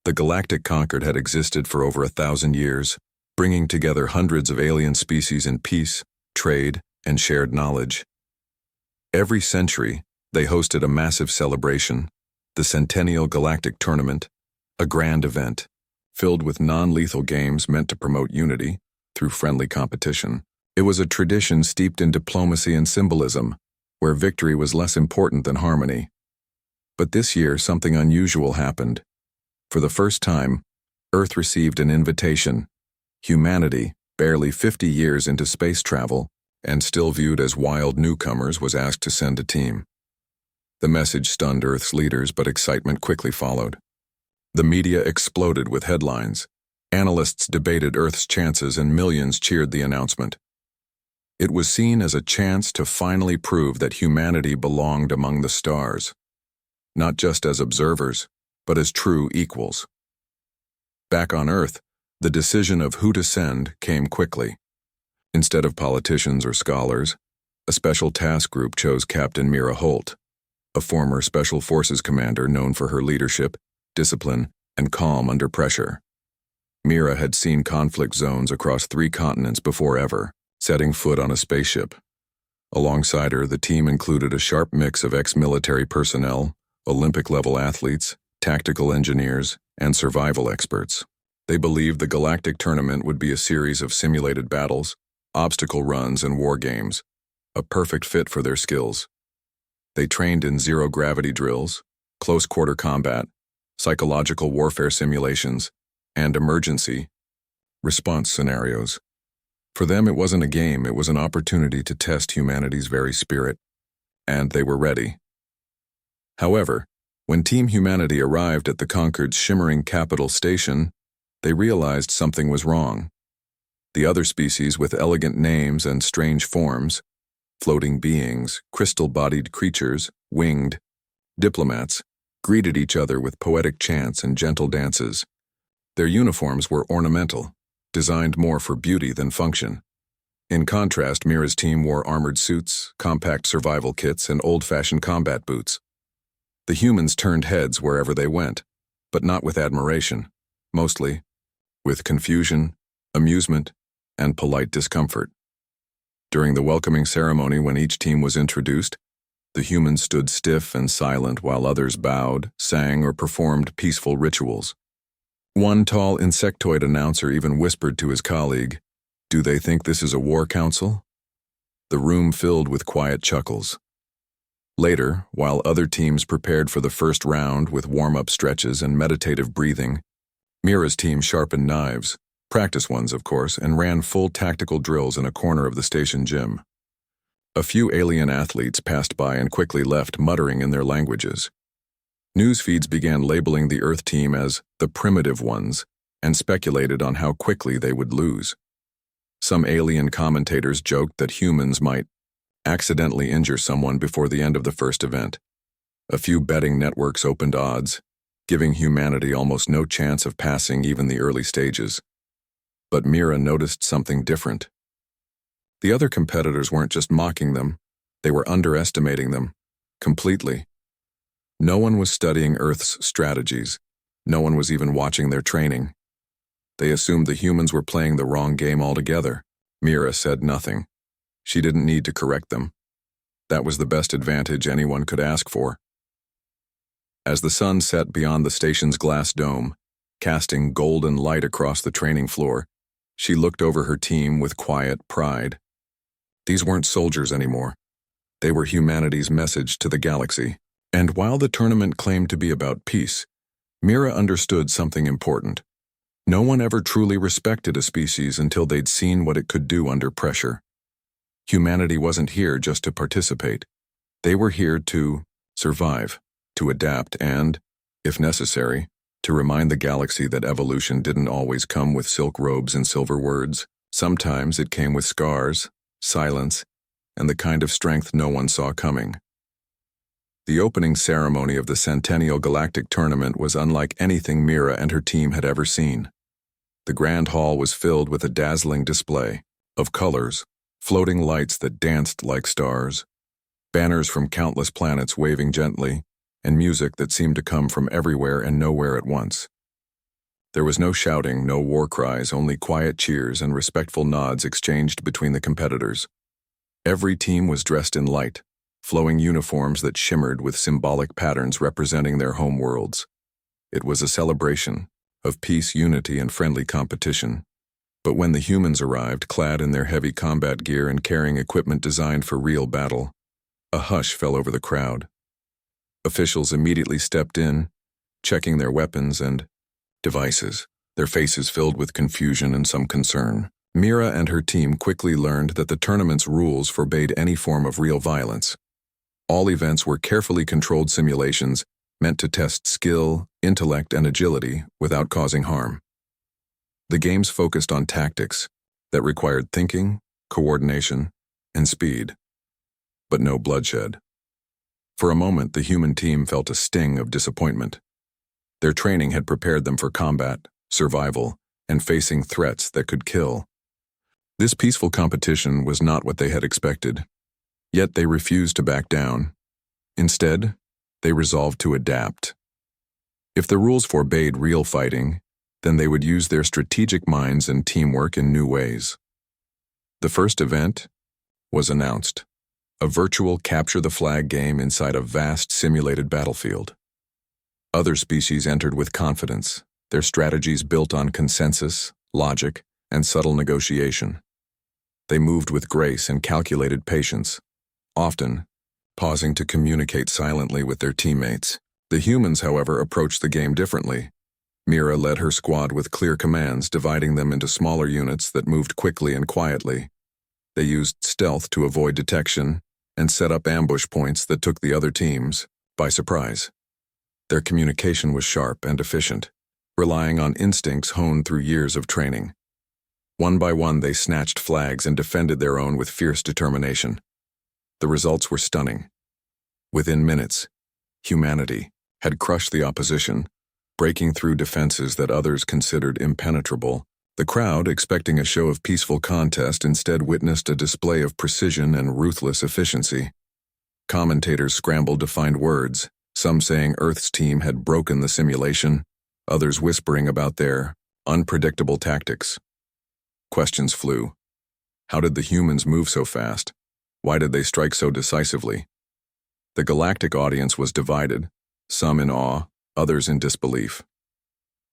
The Galactic Concord had existed for over 1,000 years, bringing together hundreds of alien species in peace, trade, and shared knowledge. Every century, they hosted a massive celebration, the Centennial Galactic Tournament, a grand event, filled with non-lethal games meant to promote unity through friendly competition. It was a tradition steeped in diplomacy and symbolism, where victory was less important than harmony. But this year, something unusual happened. For the first time, Earth received an invitation. Humanity, barely 50 years into space travel, and still viewed as wild newcomers, was asked to send a team. The message stunned Earth's leaders, but excitement quickly followed. The media exploded with headlines. Analysts debated Earth's chances, and millions cheered the announcement. It was seen as a chance to finally prove that humanity belonged among the stars, not just as observers, but as true equals. Back on Earth, the decision of who to send came quickly. Instead of politicians or scholars, a special task group chose Captain Mira Holt, a former Special Forces commander known for her leadership, discipline, and calm under pressure. Mira had seen conflict zones across 3 continents before ever setting foot on a spaceship. Alongside her, the team included a sharp mix of ex-military personnel, Olympic-level athletes, tactical engineers, and survival experts. They believed the Galactic Tournament would be a series of simulated battles, obstacle runs, and war games, a perfect fit for their skills. They trained in zero-gravity drills, close-quarter combat, psychological warfare simulations, and emergency response scenarios. For them, it wasn't a game, it was an opportunity to test humanity's very spirit, and they were ready. However, when Team Humanity arrived at the Concord's shimmering capital station, they realized something was wrong. The other species, with elegant names and strange forms, floating beings, crystal-bodied creatures, winged, diplomats, greeted each other with poetic chants and gentle dances. Their uniforms were ornamental, designed more for beauty than function. In contrast, Mira's team wore armored suits, compact survival kits, and old-fashioned combat boots. The humans turned heads wherever they went, but not with admiration, mostly with confusion, amusement, and polite discomfort. During the welcoming ceremony, when each team was introduced, the humans stood stiff and silent while others bowed, sang, or performed peaceful rituals. One tall insectoid announcer even whispered to his colleague, "Do they think this is a war council?" The room filled with quiet chuckles. Later, while other teams prepared for the first round with warm-up stretches and meditative breathing, Mira's team sharpened knives, practice ones of course, and ran full tactical drills in a corner of the station gym. A few alien athletes passed by and quickly left, muttering in their languages. News feeds began labeling the Earth team as the primitive ones and speculated on how quickly they would lose. Some alien commentators joked that humans might accidentally injure someone before the end of the first event. A few betting networks opened odds, giving humanity almost no chance of passing even the early stages. But Mira noticed something different. The other competitors weren't just mocking them, they were underestimating them, completely. No one was studying Earth's strategies. No one was even watching their training. They assumed the humans were playing the wrong game altogether. Mira said nothing. She didn't need to correct them. That was the best advantage anyone could ask for. As the sun set beyond the station's glass dome, casting golden light across the training floor, she looked over her team with quiet pride. These weren't soldiers anymore. They were humanity's message to the galaxy. And while the tournament claimed to be about peace, Mira understood something important. No one ever truly respected a species until they'd seen what it could do under pressure. Humanity wasn't here just to participate. They were here to survive, to adapt, and, if necessary, to remind the galaxy that evolution didn't always come with silk robes and silver words. Sometimes it came with scars, silence, and the kind of strength no one saw coming. The opening ceremony of the Centennial Galactic Tournament was unlike anything Mira and her team had ever seen. The grand hall was filled with a dazzling display of colors, floating lights that danced like stars, banners from countless planets waving gently, and music that seemed to come from everywhere and nowhere at once. There was no shouting, no war cries, only quiet cheers and respectful nods exchanged between the competitors. Every team was dressed in light, flowing uniforms that shimmered with symbolic patterns representing their home worlds. It was a celebration of peace, unity, and friendly competition. But when the humans arrived, clad in their heavy combat gear and carrying equipment designed for real battle, a hush fell over the crowd. Officials immediately stepped in, checking their weapons and devices, their faces filled with confusion and some concern. Mira and her team quickly learned that the tournament's rules forbade any form of real violence. All events were carefully controlled simulations meant to test skill, intellect, and agility without causing harm. The games focused on tactics that required thinking, coordination, and speed, but no bloodshed. For a moment, the human team felt a sting of disappointment. Their training had prepared them for combat, survival, and facing threats that could kill. This peaceful competition was not what they had expected, yet they refused to back down. Instead, they resolved to adapt. If the rules forbade real fighting, then they would use their strategic minds and teamwork in new ways. The first event was announced, a virtual capture-the-flag game inside a vast simulated battlefield. Other species entered with confidence, their strategies built on consensus, logic, and subtle negotiation. They moved with grace and calculated patience, often pausing to communicate silently with their teammates. The humans, however, approached the game differently. Mira led her squad with clear commands, dividing them into smaller units that moved quickly and quietly. They used stealth to avoid detection and set up ambush points that took the other teams by surprise. Their communication was sharp and efficient, relying on instincts honed through years of training. One by one, they snatched flags and defended their own with fierce determination. The results were stunning. Within minutes, humanity had crushed the opposition, breaking through defenses that others considered impenetrable. The crowd, expecting a show of peaceful contest, instead witnessed a display of precision and ruthless efficiency. Commentators scrambled to find words, some saying Earth's team had broken the simulation, others whispering about their unpredictable tactics. Questions flew. How did the humans move so fast? Why did they strike so decisively? The Galactic audience was divided, some in awe, others in disbelief.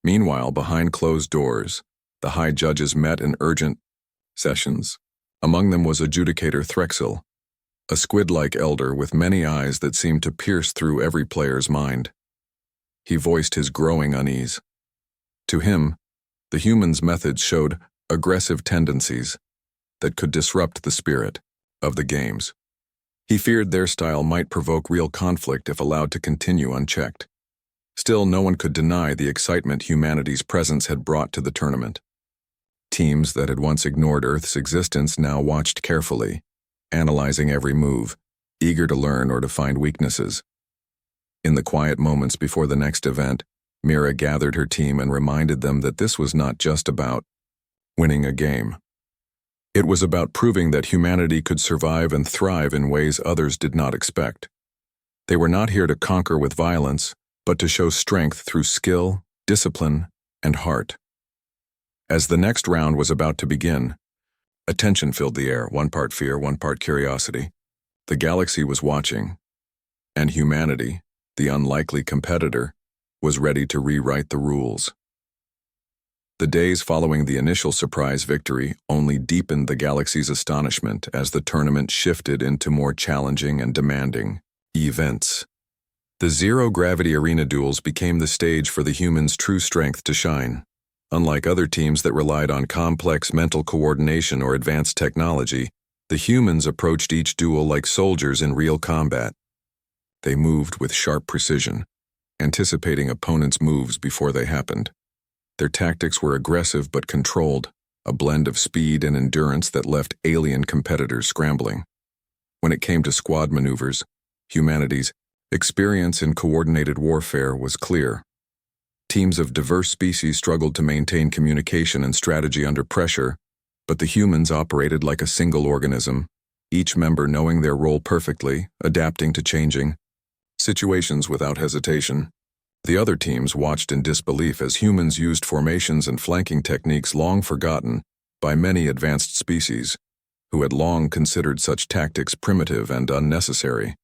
Meanwhile, behind closed doors, the high judges met in urgent sessions. Among them was adjudicator Threxel, a squid-like elder with many eyes that seemed to pierce through every player's mind. He voiced his growing unease. To him, the humans' methods showed aggressive tendencies that could disrupt the spirit of the games. He feared their style might provoke real conflict if allowed to continue unchecked. Still, no one could deny the excitement humanity's presence had brought to the tournament. Teams that had once ignored Earth's existence now watched carefully, analyzing every move, eager to learn or to find weaknesses. In the quiet moments before the next event, Mira gathered her team and reminded them that this was not just about winning a game. It was about proving that humanity could survive and thrive in ways others did not expect. They were not here to conquer with violence, but to show strength through skill, discipline, and heart. As the next round was about to begin, attention filled the air, one part fear, one part curiosity. The galaxy was watching, and humanity, the unlikely competitor, was ready to rewrite the rules. The days following the initial surprise victory only deepened the galaxy's astonishment as the tournament shifted into more challenging and demanding events. The zero-gravity arena duels became the stage for the humans' true strength to shine. Unlike other teams that relied on complex mental coordination or advanced technology, the humans approached each duel like soldiers in real combat. They moved with sharp precision, anticipating opponents' moves before they happened. Their tactics were aggressive but controlled, a blend of speed and endurance that left alien competitors scrambling. When it came to squad maneuvers, humanity's experience in coordinated warfare was clear. Teams of diverse species struggled to maintain communication and strategy under pressure, but the humans operated like a single organism, each member knowing their role perfectly, adapting to changing situations without hesitation. The other teams watched in disbelief as humans used formations and flanking techniques long forgotten by many advanced species, who had long considered such tactics primitive and unnecessary.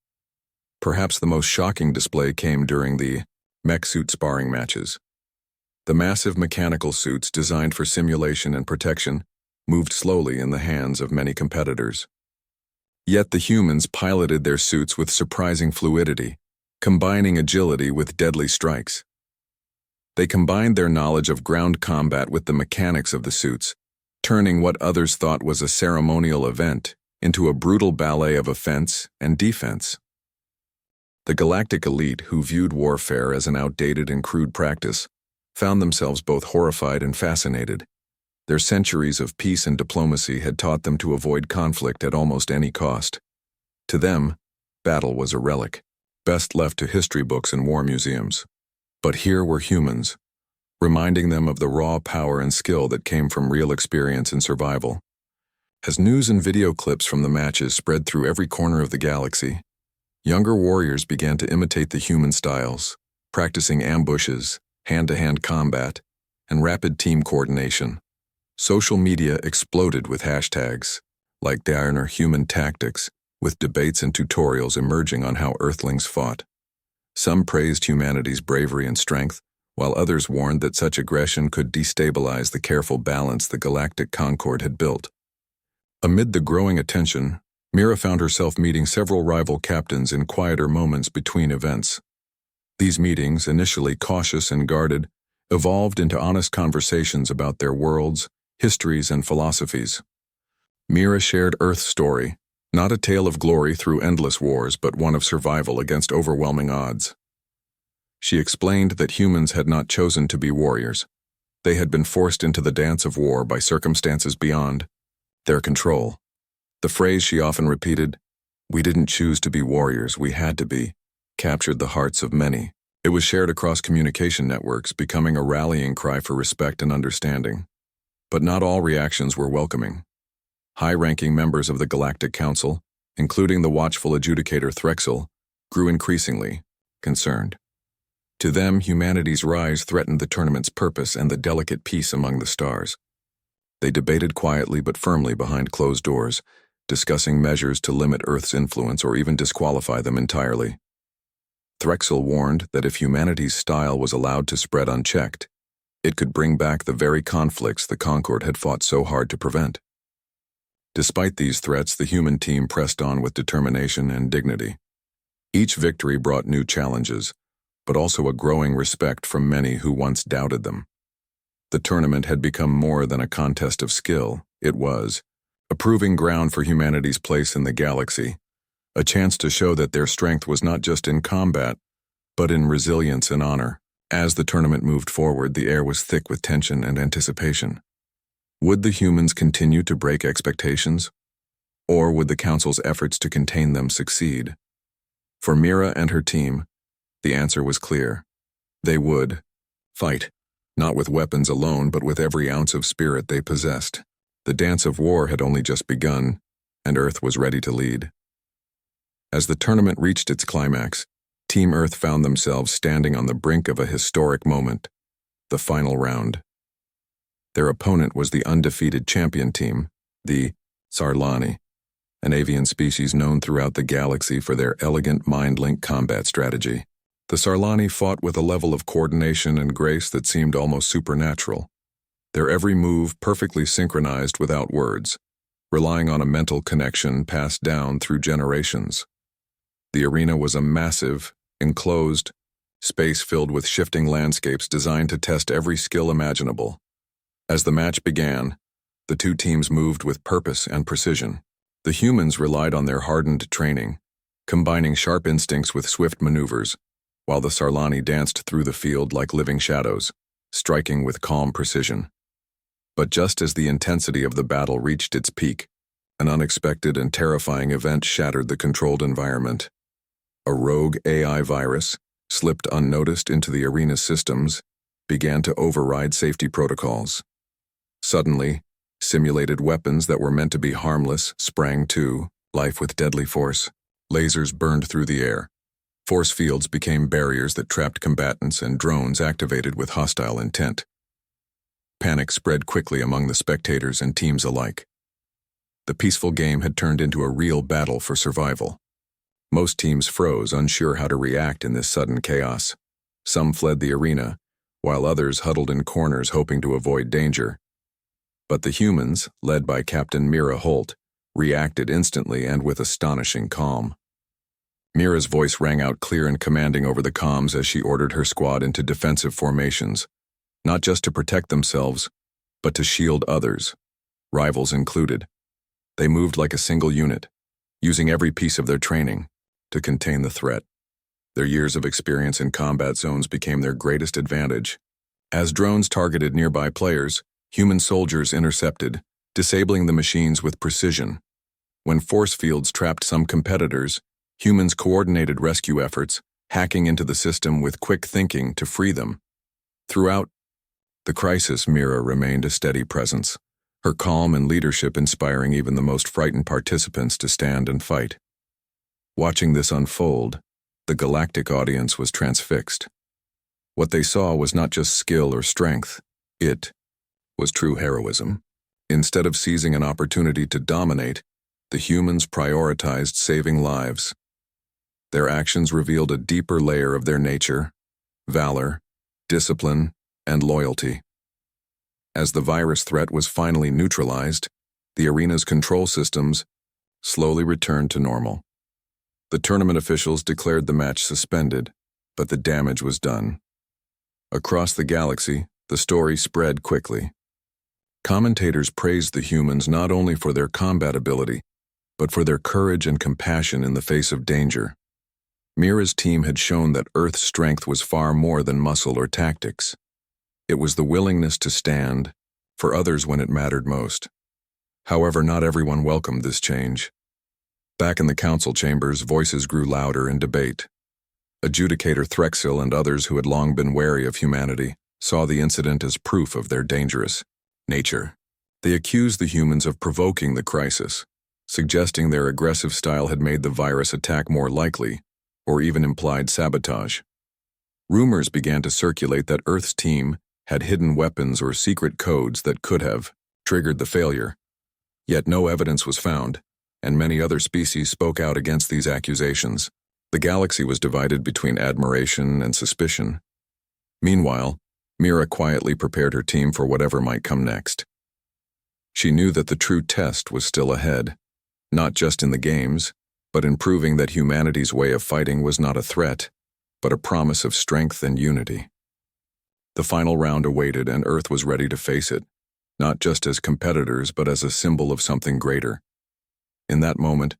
Perhaps the most shocking display came during the mech suit sparring matches. The massive mechanical suits designed for simulation and protection moved slowly in the hands of many competitors. Yet the humans piloted their suits with surprising fluidity, combining agility with deadly strikes. They combined their knowledge of ground combat with the mechanics of the suits, turning what others thought was a ceremonial event into a brutal ballet of offense and defense. The Galactic elite, who viewed warfare as an outdated and crude practice, found themselves both horrified and fascinated. Their centuries of peace and diplomacy had taught them to avoid conflict at almost any cost. To them, battle was a relic, best left to history books and war museums. But here were humans, reminding them of the raw power and skill that came from real experience and survival. As news and video clips from the matches spread through every corner of the galaxy, younger warriors began to imitate the human styles, practicing ambushes, hand-to-hand combat, and rapid team coordination. Social media exploded with hashtags like Diner Human Tactics, with debates and tutorials emerging on how Earthlings fought. Some praised humanity's bravery and strength, while others warned that such aggression could destabilize the careful balance the Galactic Concord had built. Amid the growing attention, Mira found herself meeting several rival captains in quieter moments between events. These meetings, initially cautious and guarded, evolved into honest conversations about their worlds, histories, and philosophies. Mira shared Earth's story, not a tale of glory through endless wars, but one of survival against overwhelming odds. She explained that humans had not chosen to be warriors. They had been forced into the dance of war by circumstances beyond their control. The phrase she often repeated, "We didn't choose to be warriors, we had to be," captured the hearts of many. It was shared across communication networks, becoming a rallying cry for respect and understanding. But not all reactions were welcoming. High-ranking members of the Galactic Council, including the watchful adjudicator Threxel, grew increasingly concerned. To them, humanity's rise threatened the tournament's purpose and the delicate peace among the stars. They debated quietly but firmly behind closed doors, discussing measures to limit Earth's influence or even disqualify them entirely. Threxel warned that if humanity's style was allowed to spread unchecked, it could bring back the very conflicts the Concord had fought so hard to prevent. Despite these threats, the human team pressed on with determination and dignity. Each victory brought new challenges, but also a growing respect from many who once doubted them. The tournament had become more than a contest of skill. It was a proving ground for humanity's place in the galaxy, a chance to show that their strength was not just in combat, but in resilience and honor. As the tournament moved forward, the air was thick with tension and anticipation. Would the humans continue to break expectations? Or would the Council's efforts to contain them succeed? For Mira and her team, the answer was clear. They would fight, not with weapons alone, but with every ounce of spirit they possessed. The dance of war had only just begun, and Earth was ready to lead. As the tournament reached its climax, Team Earth found themselves standing on the brink of a historic moment, the final round. Their opponent was the undefeated champion team, the Sarlani, an avian species known throughout the galaxy for their elegant mind-link combat strategy. The Sarlani fought with a level of coordination and grace that seemed almost supernatural, their every move perfectly synchronized without words, relying on a mental connection passed down through generations. The arena was a massive, enclosed space filled with shifting landscapes designed to test every skill imaginable. As the match began, the two teams moved with purpose and precision. The humans relied on their hardened training, combining sharp instincts with swift maneuvers, while the Sarlani danced through the field like living shadows, striking with calm precision. But just as the intensity of the battle reached its peak, an unexpected and terrifying event shattered the controlled environment. A rogue AI virus, slipped unnoticed into the arena's systems, began to override safety protocols. Suddenly, simulated weapons that were meant to be harmless sprang to life with deadly force. Lasers burned through the air, Force fields became barriers that trapped combatants and drones activated with hostile intent. Panic spread quickly among the spectators and teams alike. The peaceful game had turned into a real battle for survival. Most teams froze, unsure how to react in this sudden chaos. Some fled the arena, while others huddled in corners hoping to avoid danger. But the humans, led by Captain Mira Holt, reacted instantly and with astonishing calm. Mira's voice rang out clear and commanding over the comms as she ordered her squad into defensive formations, not just to protect themselves, but to shield others, rivals included. They moved like a single unit, using every piece of their training to contain the threat. Their years of experience in combat zones became their greatest advantage. As drones targeted nearby players, human soldiers intercepted, disabling the machines with precision. When force fields trapped some competitors, humans coordinated rescue efforts, hacking into the system with quick thinking to free them. Throughout the crisis, Mira remained a steady presence, her calm and leadership inspiring even the most frightened participants to stand and fight. Watching this unfold, the Galactic audience was transfixed. What they saw was not just skill or strength, it was true heroism. Instead of seizing an opportunity to dominate, the humans prioritized saving lives. Their actions revealed a deeper layer of their nature, valor, discipline, and loyalty. As the virus threat was finally neutralized, the arena's control systems slowly returned to normal. The tournament officials declared the match suspended, but the damage was done. Across the galaxy, the story spread quickly. Commentators praised the humans not only for their combat ability, but for their courage and compassion in the face of danger. Mira's team had shown that Earth's strength was far more than muscle or tactics. It was the willingness to stand for others when it mattered most. However, not everyone welcomed this change. Back in the council chambers, voices grew louder in debate. Adjudicator Threxil and others who had long been wary of humanity saw the incident as proof of their dangerous nature. They accused the humans of provoking the crisis, suggesting their aggressive style had made the virus attack more likely, or even implied sabotage. Rumors began to circulate that Earth's team had hidden weapons or secret codes that could have triggered the failure. Yet no evidence was found, and many other species spoke out against these accusations. The galaxy was divided between admiration and suspicion. Meanwhile, Mira quietly prepared her team for whatever might come next. She knew that the true test was still ahead, not just in the games, but in proving that humanity's way of fighting was not a threat, but a promise of strength and unity. The final round awaited, and Earth was ready to face it, not just as competitors, but as a symbol of something greater. In that moment,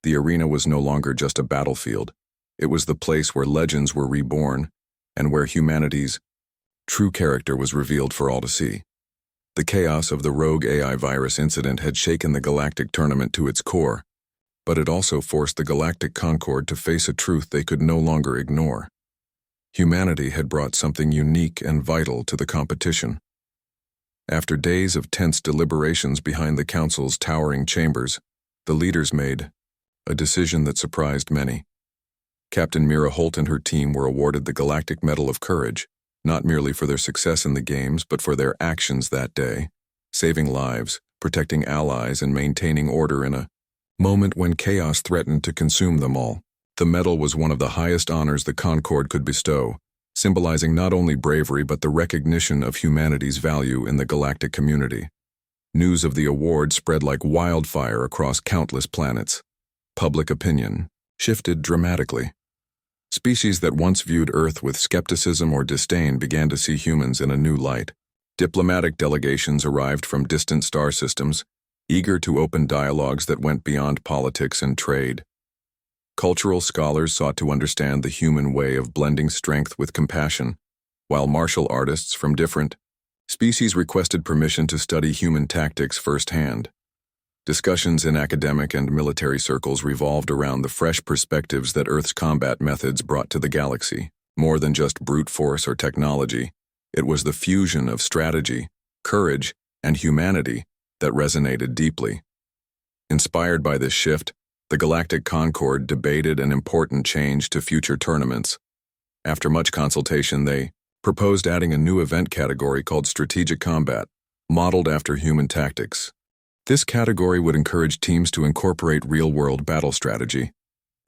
the arena was no longer just a battlefield. It was the place where legends were reborn, and where humanity's true character was revealed for all to see. The chaos of the rogue AI virus incident had shaken the Galactic tournament to its core, but it also forced the Galactic Concord to face a truth they could no longer ignore. Humanity had brought something unique and vital to the competition. After days of tense deliberations behind the Council's towering chambers, the leaders made a decision that surprised many. Captain Mira Holt and her team were awarded the Galactic Medal of Courage, not merely for their success in the games, but for their actions that day, saving lives, protecting allies, and maintaining order in a moment when chaos threatened to consume them all. The medal was one of the highest honors the Concord could bestow, symbolizing not only bravery but the recognition of humanity's value in the galactic community. News of the award spread like wildfire across countless planets. Public opinion shifted dramatically. Species that once viewed Earth with skepticism or disdain began to see humans in a new light. Diplomatic delegations arrived from distant star systems, eager to open dialogues that went beyond politics and trade. Cultural scholars sought to understand the human way of blending strength with compassion, while martial artists from different species requested permission to study human tactics firsthand. Discussions in academic and military circles revolved around the fresh perspectives that Earth's combat methods brought to the galaxy. More than just brute force or technology, it was the fusion of strategy, courage, and humanity that resonated deeply. Inspired by this shift, The Galactic Concord debated an important change to future tournaments. After much consultation, they proposed adding a new event category called Strategic Combat, modeled after human tactics. This category would encourage teams to incorporate real-world battle strategy,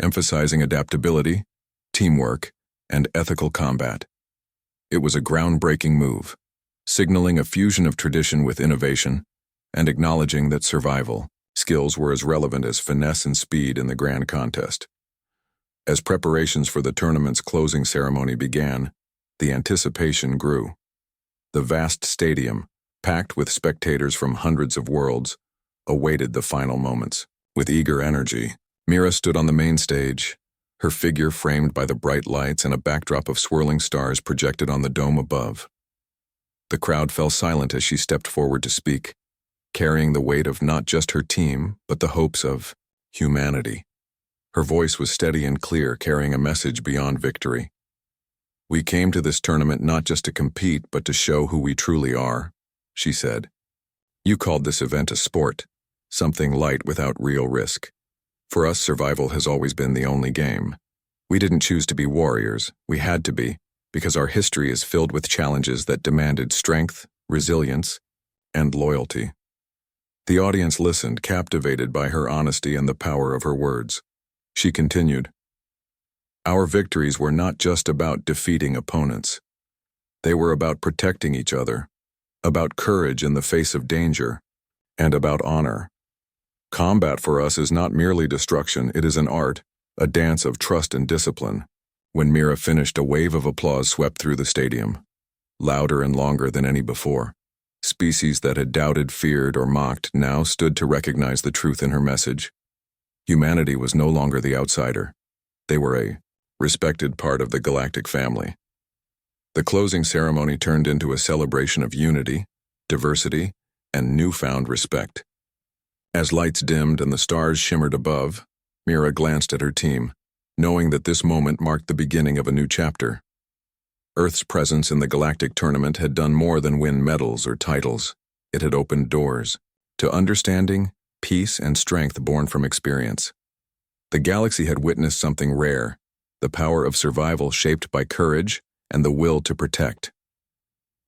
emphasizing adaptability, teamwork, and ethical combat. It was a groundbreaking move, signaling a fusion of tradition with innovation and acknowledging that survival skills were as relevant as finesse and speed in the grand contest. As preparations for the tournament's closing ceremony began, the anticipation grew. The vast stadium, packed with spectators from hundreds of worlds, awaited the final moments. With eager energy, Mira stood on the main stage, her figure framed by the bright lights and a backdrop of swirling stars projected on the dome above. The crowd fell silent as she stepped forward to speak, carrying the weight of not just her team, but the hopes of humanity. Her voice was steady and clear, carrying a message beyond victory. "We came to this tournament not just to compete, but to show who we truly are," she said. "You called this event a sport, something light without real risk. For us, survival has always been the only game. We didn't choose to be warriors, we had to be, because our history is filled with challenges that demanded strength, resilience, and loyalty." The audience listened, captivated by her honesty and the power of her words. She continued, "Our victories were not just about defeating opponents. They were about protecting each other, about courage in the face of danger, and about honor. Combat for us is not merely destruction, it is an art, a dance of trust and discipline." When Mira finished, a wave of applause swept through the stadium, louder and longer than any before. Species that had doubted, feared, or mocked now stood to recognize the truth in her message. Humanity was no longer the outsider. They were a respected part of the galactic family. The closing ceremony turned into a celebration of unity, diversity, and newfound respect. As lights dimmed and the stars shimmered above, Mira glanced at her team, knowing that this moment marked the beginning of a new chapter. Earth's presence in the Galactic tournament had done more than win medals or titles. It had opened doors to understanding, peace, and strength born from experience. The galaxy had witnessed something rare, the power of survival shaped by courage and the will to protect.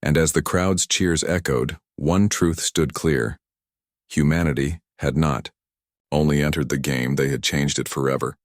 And as the crowd's cheers echoed, one truth stood clear. Humanity had not only entered the game, they had changed it forever.